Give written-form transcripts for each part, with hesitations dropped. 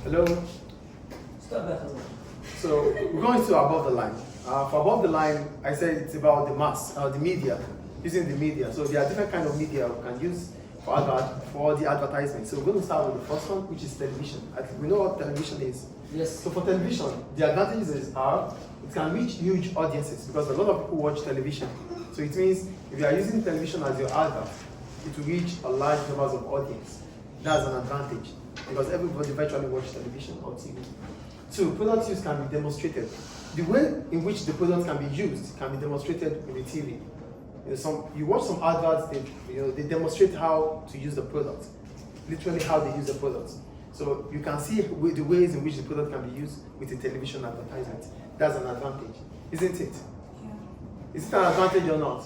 Hello. Start back. So we're going to above the line. For above the line, I said it's about the mass, the media, using the media. So there are different kind of media we can use for the advertisement. So we're going to start with the first one, which is television. I think we know what television is. Yes. So for television, the advantages are it can reach huge audiences because a lot of people watch television. So it means if you are using television as your advert, it will reach a large numbers of audience. That's an advantage because everybody virtually watch television or TV. Two, product use can be demonstrated. The way in which the product can be used can be demonstrated in the TV. You watch some adverts, they demonstrate how to use the product, literally how they use the product. So you can see the ways in which the product can be used with a television advertisement. That's an advantage, isn't it? Yeah. Is it an advantage or not?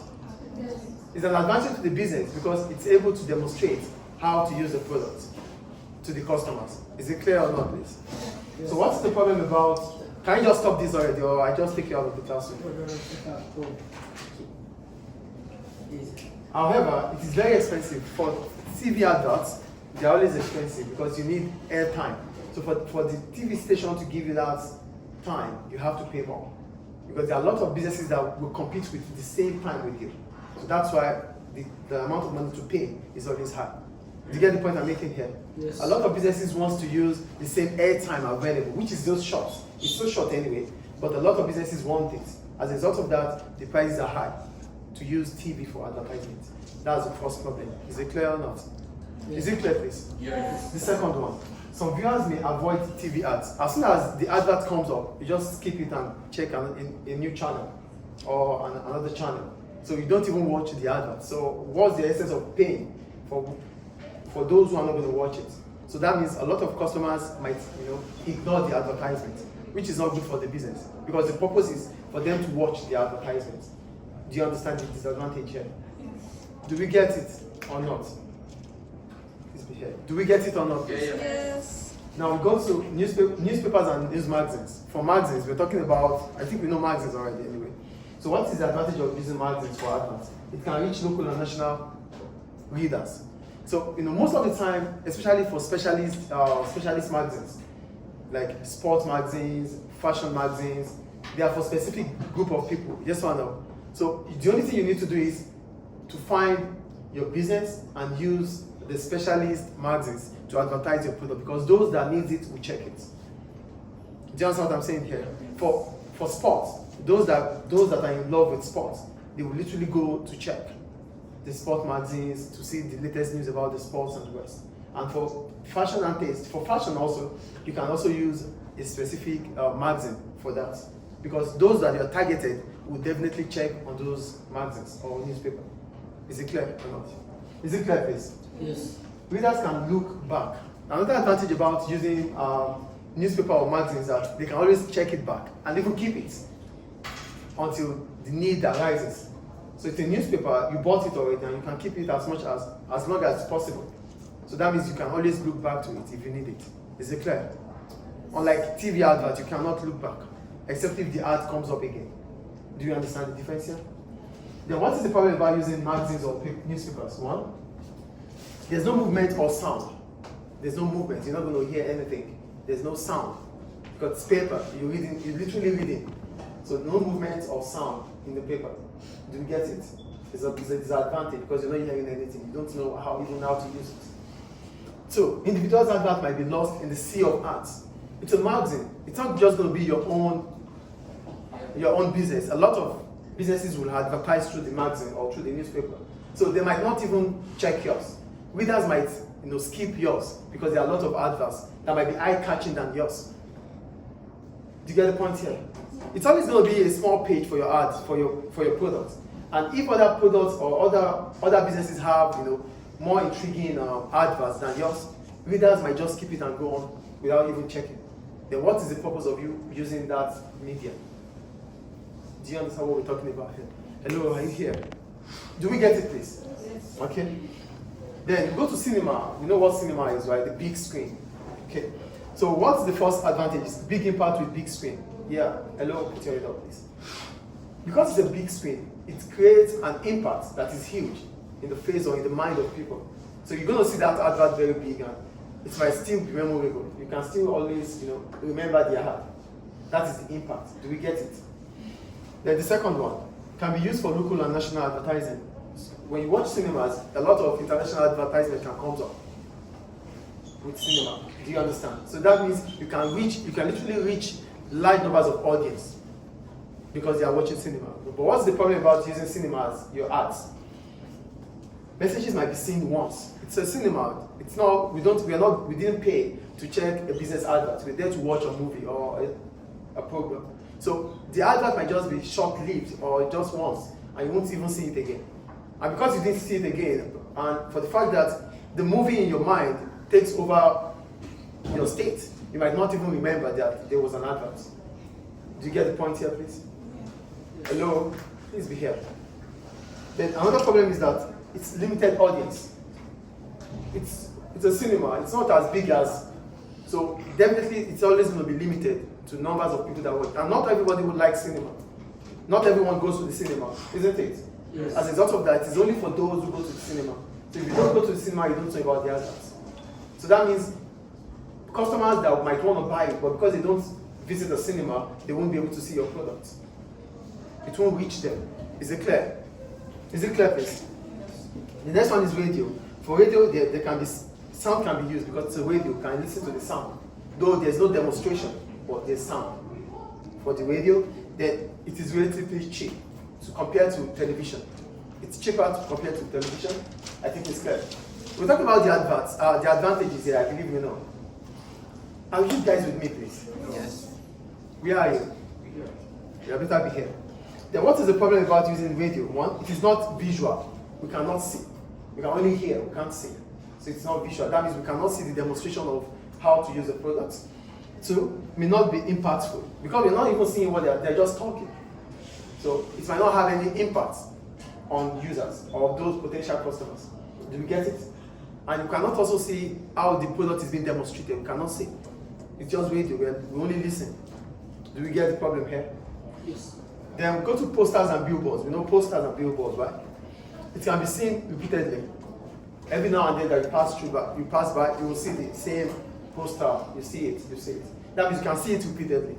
Yes. It's an advantage to the business because it's able to demonstrate how to use the product to the customers. Is it clear or not, please? Yes. So what's the problem about, can you just stop this already or I just take you out of the classroom? However, it is very expensive. For TV adverts, they're always expensive because you need airtime. So for the TV station to give you that time, you have to pay more. Because there are a lot of businesses that will compete with the same time with you. So that's why the amount of money to pay is always high. Do you get the point I'm making here? Yes. A lot of businesses want to use the same airtime available, which is just short. It's so short anyway, but a lot of businesses want it. As a result of that, the prices are high to use TV for advertisement. That's the first problem. Is it clear or not? Yes. Is it clear, please? Yes. The second one. Some viewers may avoid TV ads. As soon as the advert comes up, you just skip it and check a new channel or another channel. So you don't even watch the advert. So what's the essence of paying for those who are not going to watch it? So that means a lot of customers might ignore the advertisement, which is not good for the business because the purpose is for them to watch the advertisement. Do you understand the disadvantage here? Do we get it or not? Please be here. Do we get it or not? Please? Yes. Now we go to newspapers and news magazines. For magazines, we're talking about, I think we know magazines already anyway. So what is the advantage of using magazines for adverts? It can reach local and national readers. So most of the time, especially for specialist magazines, like sports magazines, fashion magazines, they are for specific group of people. Yes or no? So the only thing you need to do is to find your business and use the specialist magazines to advertise your product because those that need it will check it. Do you understand what I'm saying here? For sports, those that are in love with sports, they will literally go to check the sport magazines to see the latest news about the sports and the rest. And for fashion and taste, for fashion also, you can also use a specific magazine for that because those that are targeted will definitely check on those magazines or newspaper. Is it clear or not? Is it clear, please? Yes. Readers can look back. Another advantage about using newspaper or magazines is that they can always check it back and they will keep it until the need arises. So it's a newspaper, you bought it already and you can keep it as long as possible. So that means you can always look back to it if you need it. Is it clear? Unlike TV advert, you cannot look back except if the ad comes up again. Do you understand the difference here? Then what is the problem about using magazines or newspapers? One, there's no movement or sound. There's no movement. You're not going to hear anything. There's no sound. Because it's paper. You're literally reading. So no movement or sound in the paper. Do you get it? It's a disadvantage because you're not hearing anything. You don't know how to use it. So individuals' advert might be lost in the sea of ads. It's a magazine. It's not just going to be your own business. A lot of businesses will advertise through the magazine or through the newspaper. So they might not even check yours. Readers might skip yours because there are a lot of adverts that might be eye-catching than yours. Do you get the point here? It's always going to be a small page for your ads, for your products. And if other products or other businesses have more intriguing adverts than yours, readers might just skip it and go on without even checking. Then what is the purpose of you using that media? Do you understand what we're talking about here? Hello, are you here? Do we get it, please? Yes. Okay. Then go to cinema. You know what cinema is, right? The big screen. Okay. So what's the first advantage? It's big impact with big screen. Yeah. Hello, put your head up, please. Because it's a big screen, it creates an impact that is huge in the face or in the mind of people. So you're going to see that advert very big and it might still be memorable. You can still always, remember their heart. That is the impact. Do we get it? Then the second one can be used for local and national advertising. When you watch cinemas, a lot of international advertisement can come up with cinema. Do you understand? So that means you can literally reach large numbers of audience because they are watching cinema. But what's the problem about using cinema as your ads? Messages might be seen once. It's a cinema. It's not. We didn't pay to check a business advert. We're there to watch a movie or a program. So the advert might just be short-lived or just once, and you won't even see it again. And because you didn't see it again, and for the fact that the movie in your mind takes over your state, you might not even remember that there was an advert. Do you get the point here, please? Hello? Please be here. Then another problem is that it's limited audience. It's a cinema. It's not as big as, so definitely it's always going to be limited to numbers of people that watch. And not everybody would like cinema. Not everyone goes to the cinema, isn't it? Yes. As a result of that, it's only for those who go to the cinema. So if you don't go to the cinema, you don't know about the adverts. So that means customers that might want to buy it, but because they don't visit the cinema, they won't be able to see your product. It won't reach them. Is it clear? Is it clear, please? The next one is radio. For radio, there can be sound can be used because it's a radio. You can listen to the sound. Though there's no demonstration, but there's sound. For the radio, then it is relatively cheap to compare to television. It's cheaper to compare to television. I think it's clear. We're talking about the adverts, the advantages here. I believe you know. Are you guys with me, please? Yes. Where are you? You better be here. Then what is the problem about using radio? One, it is not visual. We cannot see. We can only hear, we can't see. So it's not visual. That means we cannot see the demonstration of how to use the product. Two, may not be impactful because we're not even seeing what they're just talking. So it might not have any impact on users or those potential customers. Do we get it? And you cannot also see how the product is being demonstrated. We cannot see. It's just radio. We only listen. Do we get the problem here? Yes. Then we go to posters and billboards. We know posters and billboards, right? It can be seen repeatedly. Every now and then that you pass by, you will see the same poster. You see it. That means you can see it repeatedly.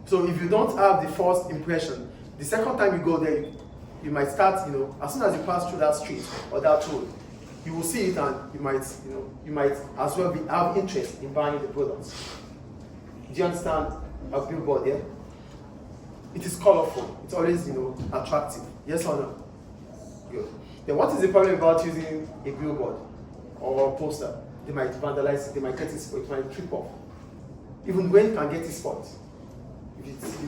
So if you don't have the first impression, the second time you go there, you might start, as soon as you pass through that street or that road, you will see it and you might as well have interest in buying the products. Do you understand a billboard there? It is colorful. It's always, attractive. Yes or no? Good. Then what is the problem about using a billboard or a poster? They might vandalize it, they might get it spoiled, it might trip off. Even when can get it spoiled. If it's, do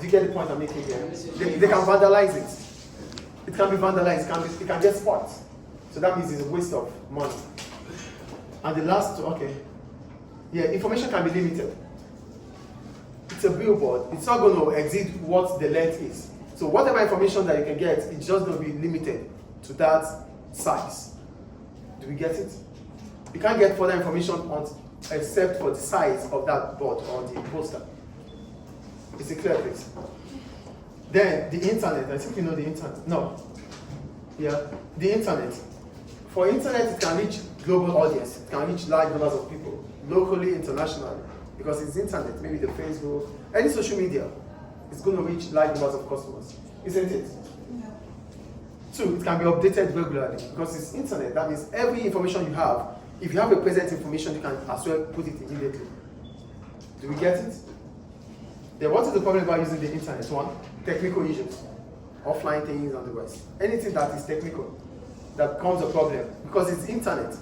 you get the point I'm making here? They can vandalize it. It can be vandalized, it can get spoiled. So that means it's a waste of money. And the last, information can be limited. It's a billboard. It's not going to exceed what the length is. So whatever information that you can get, it's just going to be limited to that size. Do we get it? You can't get further information except for the size of that board or the poster. Is it clear, please? Then the internet. I think you know the internet. No. Yeah. The internet. For internet, it can reach global audience. It can reach large numbers of people, locally, internationally. Because it's internet, maybe the Facebook, any social media, it's going to reach large numbers of customers, isn't it? Yeah. Two, it can be updated regularly because it's internet. That means every information you have, if you have a present information, you can as well put it immediately. Do we get it? Then what is the problem about using the internet? One, technical issues, offline things and the rest. Anything that is technical, that becomes a problem because it's internet.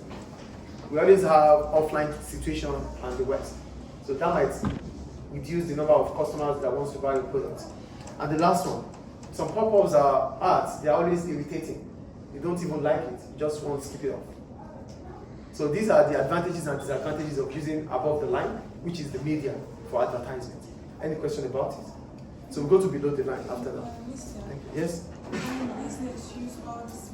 We always have offline situation and the rest. So that might reduce the number of customers that wants to buy your product. And the last one, some pop-ups are ads. They are always irritating. You don't even like it. You just want to skip it off. So these are the advantages and disadvantages of using above the line, which is the media for advertisement. Any question about it? So we'll go to below the line after that. Mr. Thank you. Yes? Business use all this